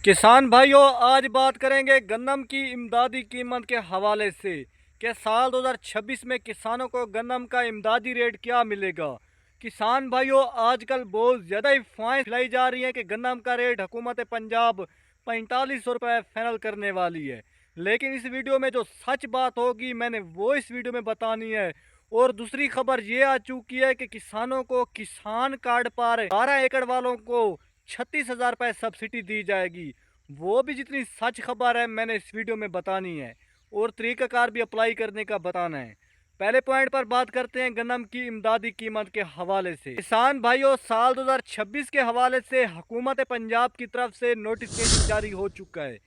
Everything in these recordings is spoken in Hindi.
किसान भाइयों, आज बात करेंगे गन्नम की इमदादी कीमत के हवाले से कि साल 2026 में किसानों को गन्नम का इमदादी रेट क्या मिलेगा। किसान भाइयों, आजकल बहुत ज़्यादा अफवाहें फैलाई जा रही हैं कि गन्नम का रेट हुकूमत पंजाब 4500 रुपये फाइनल करने वाली है। लेकिन इस वीडियो में जो सच बात होगी मैंने वो इस वीडियो में बतानी है। और दूसरी खबर ये आ चुकी है कि किसानों को किसान कार्ड पर 12 एकड़ वालों को 36,000 रुपये सब्सिडी दी जाएगी। वो भी जितनी सच खबर है मैंने इस वीडियो में बतानी है और तरीकाकार भी अप्लाई करने का बताना है। पहले पॉइंट पर बात करते हैं गन्नम की इमदादी कीमत के हवाले से। किसान भाइयों, साल 2026 के हवाले से हुकूमत पंजाब की तरफ से नोटिफिकेशन जारी हो चुका है।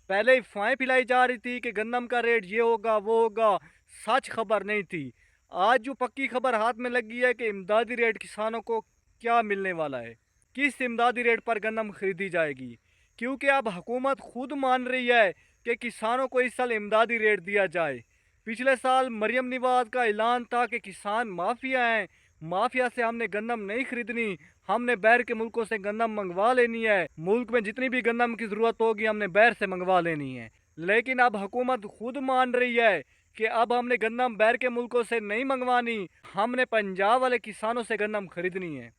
पहले अफवाहें फैलाई जा रही थी कि गन्नम का रेट ये होगा वो होगा, सच खबर नहीं थी। आज जो पक्की खबर हाथ में लगी है कि इमदादी रेट किसानों को क्या मिलने वाला है, किस इमदादी रेट पर गन्नम खरीदी जाएगी। क्योंकि अब हुकूमत खुद मान रही है कि किसानों को इस साल इमदादी रेट दिया जाए। पिछले साल मरियम नवाज का ऐलान था कि किसान माफिया हैं, माफिया से हमने गंदम नहीं खरीदनी, हमने बैर के मुल्कों से गंदम मंगवा लेनी है, मुल्क में जितनी भी गंदम की ज़रूरत होगी हमने बैर से मंगवा लेनी है। लेकिन अब हुकूमत खुद मान रही है कि अब हमने गंदम बैर के मुल्कों से नहीं मंगवानी, हमने पंजाब वाले किसानों से गंदम खरीदनी है,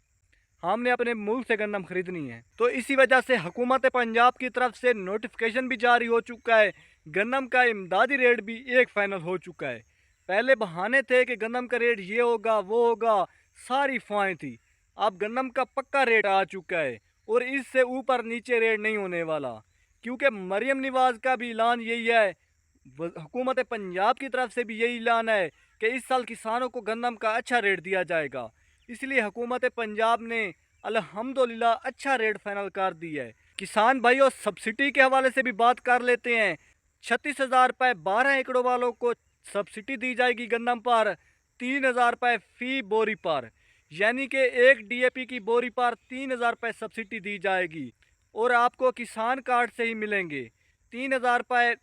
हमने अपने मुल्क से गंदम खरीदनी है। तो इसी वजह से हुकूमत पंजाब की तरफ से नोटिफिकेशन भी जारी हो चुका है, गंदम का इमदादी रेट भी एक फाइनल हो चुका है। पहले बहाने थे कि गंदम का रेट ये होगा वो होगा, सारी अफवाहें थी। अब गंदम का पक्का रेट आ चुका है और इससे ऊपर नीचे रेट नहीं होने वाला, क्योंकि मरियम नवाज का भी ऐलान यही है, हुकूमत पंजाब की तरफ से भी यही ऐलान है कि इस साल किसानों को गंदम का अच्छा रेट दिया जाएगा। इसलिए हुकूमत पंजाब ने अल्हम्दुलिल्लाह अच्छा रेट फाइनल कर दी है। किसान भाइयों, सब्सिडी के हवाले से भी बात कर लेते हैं। 36,000 रुपये 12 एकड़ों वालों को सब्सिडी दी जाएगी गंदम पर, 3,000 रुपये फ़ी बोरी पर, यानी कि एक DAP की बोरी पर 3,000 रुपये सब्सिडी दी जाएगी और आपको किसान कार्ड से ही मिलेंगे। 3,000 रुपये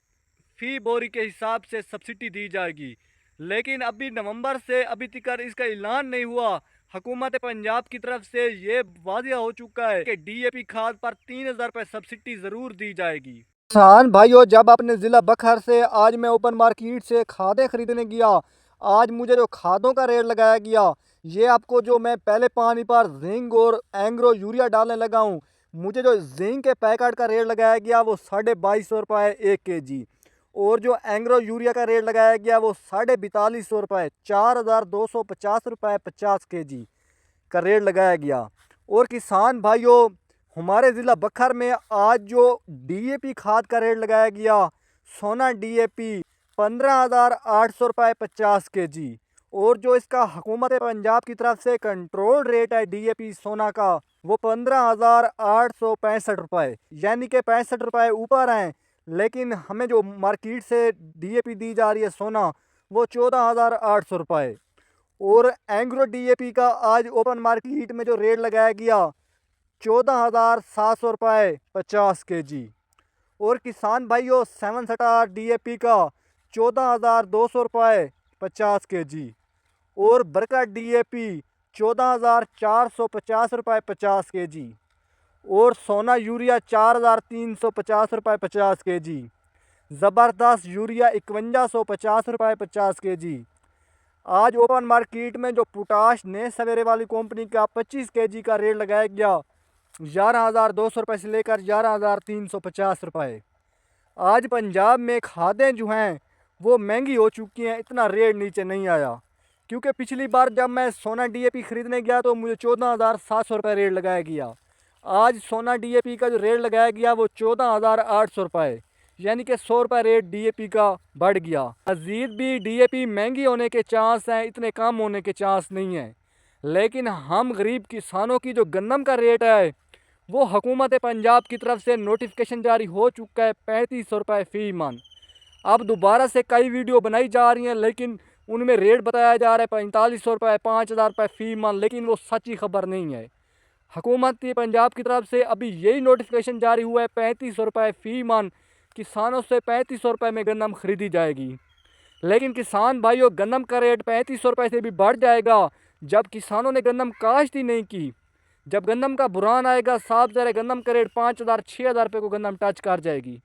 फ़ी बोरी के हिसाब से सब्सिडी दी जाएगी। लेकिन अभी नवंबर से अभी तक इसका ऐलान नहीं हुआ। हुकूमत पंजाब की तरफ से ये वादिया हो चुका है कि DAP खाद पर 3,000 रुपये सब्सिडी ज़रूर दी जाएगी। किसान भाइयों, जब अपने ज़िला बखर से आज मैं ओपन मार्केट से खादें खरीदने गया, आज मुझे जो खादों का रेट लगाया गया, ये आपको जो मैं पहले पानी पर जिंक और एंग्रो यूरिया डालने लगा हूँ, मुझे जो जिंक के पैकेट का रेट लगाया गया वो 2250 रुपये 1 kg, और जो एंग्रो यूरिया का रेट लगाया गया वो 4250 रुपये, 4,250 रुपये 50 kg का रेट लगाया गया। और किसान भाइयों, हमारे ज़िला बखर में आज जो DAP खाद का रेट लगाया गया, सोना DAP 15,800 रुपये 50 kg, और जो इसका हुकूमत पंजाब की तरफ से कंट्रोल रेट है DAP सोना का वो 15,865 रुपये, यानी कि 65 रुपये ऊपर हैं। लेकिन हमें जो मार्केट से DAP दी जा रही है सोना वो 14,800 रुपये। और एंग्रो DAP का आज ओपन मार्केट में जो रेट लगाया गया 14,700 रुपये 50 kg। और किसान भाइयों, 7 स्टार DAP का 14,200 रुपये 50 kg, और बरकत DAP 14,450 रुपये 50 kg, और सोना यूरिया 4,350 रुपये 50 kg, ज़बरदस्त यूरिया 5150 रुपये 50 kg। आज ओपन मार्केट में जो पोटाश नए सवेरे वाली कंपनी का 25 kg का रेट लगाया गया 11,200 रुपये से लेकर 11,350 रुपये। आज पंजाब में खादें जो हैं वो महंगी हो चुकी हैं, इतना रेट नीचे नहीं आया। क्योंकि पिछली बार जब मैं सोना DAP खरीदने गया तो मुझे 14,700 रुपये रेट लगाया गया। आज सोना DAP का जो रेट लगाया गया वो 14,800 रुपये, यानी कि 100 रुपये रेट DAP का बढ़ गया। मज़ीद भी DAP महंगी होने के चांस हैं, इतने कम होने के चांस नहीं हैं। लेकिन हम गरीब किसानों की जो गंदम का रेट है वो हुकूमत पंजाब की तरफ से नोटिफिकेशन जारी हो चुका है 3500 रुपये फ़ी मन। अब दोबारा से कई वीडियो बनाई जा रही हैं, लेकिन उनमें रेट बताया जा रहा है 4500 रुपये 5,000 रुपये फ़ी मन, लेकिन वो सच्ची खबर नहीं है। हुकूमत पंजाब की तरफ से अभी यही नोटिफिकेशन जारी हुआ है 3500 रुपये फ़ी मन, किसानों से 3500 रुपये में गंदम खरीदी जाएगी। लेकिन किसान भाइयों, गंदम का रेट 3500 रुपये से भी बढ़ जाएगा जब किसानों ने गंदम काश्त ही नहीं की। जब गंदम का बुरान आएगा, साफ ज़रा गंदम का रेट 5,000 6,000 रुपये को गंदम टच कर जाएगी।